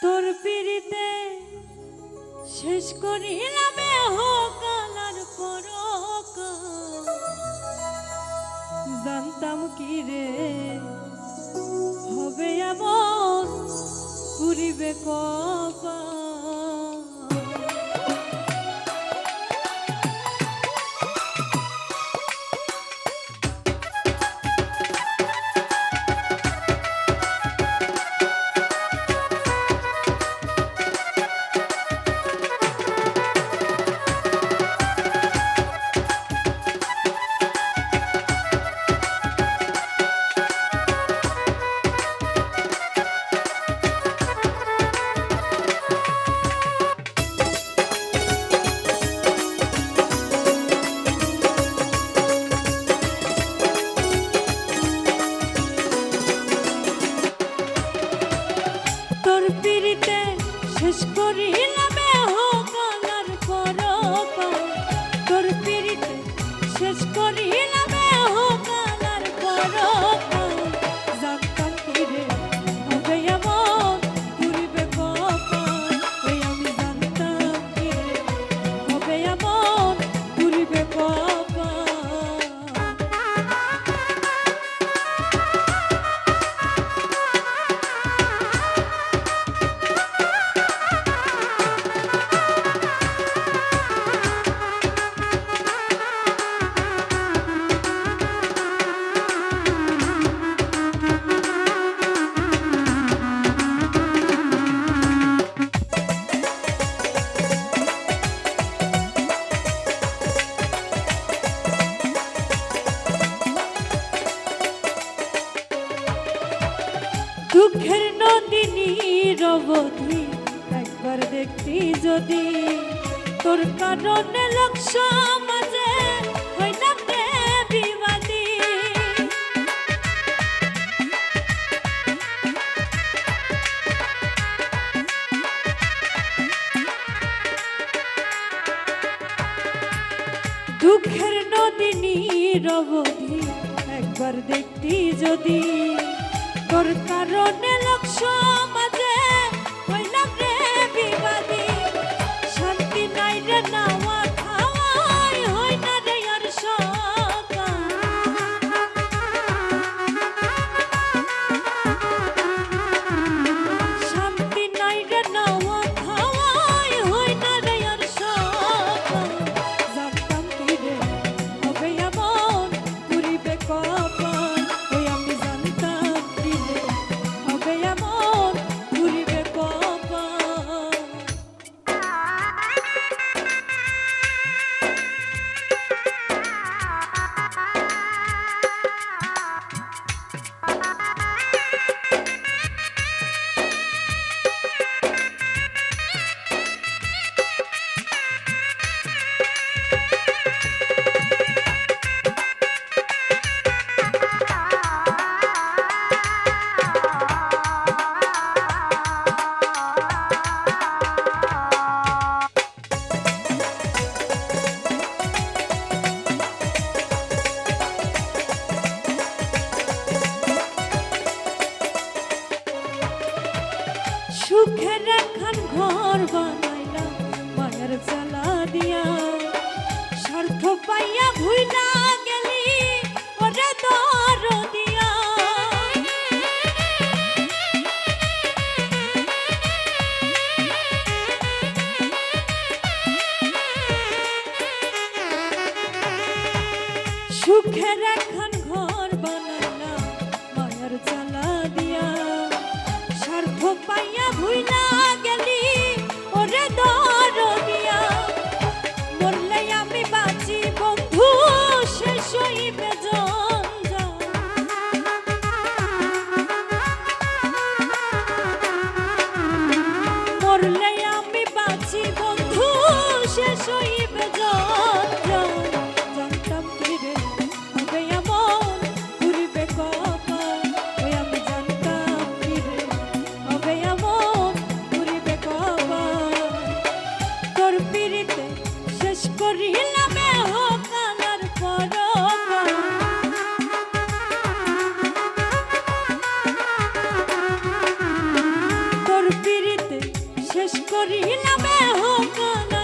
তোর পিড়িতে শেষ করিলাম কালার পরকাল। জানতাম কি রে হবে এমন পুরিবে কপাল। শেষ করিলাম কালার পরকাল। তোর পিড়িতে শেষ করিলাম কালার পরকাল। জানতাম কি রে হবে এমন পুরিবে কপাল। ওই আমি জানতাম কি রে হবে এমন পুরিবে কপাল। দুঃখের নদিনী রবধি একবার দেখতি যদি, তোর কারণে লোক সমাজে হইলাম রে বিবাদী। দুঃখের নদিনী রবধি একবার দেখতি যদি, তোর কারণে লোক সমাজে হইলাম রে বিবাদী। শান্তি নাই রে নাওয়া খাওয়াই হই না রে আর সকাল। শান্তি নাই রে নাওয়া খাওয়াই হই না রে আর সকাল। জানতাম কি রে হবে এমন পুরিবে কপাল। ওই আমি জানতাম কি রে হবে এমন পুরিবে কপাল। সুখের একখান ঘর বানাইলাম মায়ের জ্বালা দিয়া, স্বার্থ পাইয়া ভুইলা গেলি ওরে দরদিয়া। সুখের একখান ঘর বানাইলাম মায়ের জ্বালা দিয়া, স্বার্থ পাইয়া ভুইলা গেলি ওরে দরদিয়া। মরলে আমি বাঁচি বন্ধু শেষ হইবে জঞ্জাল। মরলে আমি বাঁচি বন্ধু শেষ হইবে জঞ্জাল। জানতাম কি রে হবে এমন পুরিবে কপাল। ওই আমি জানতাম কি রে হবে এমন পুরিবে কপাল। তোর পিড়িতে শেষ করিলাম কালার পরকাল। তোর পিড়িতে শেষ করিলাম হোক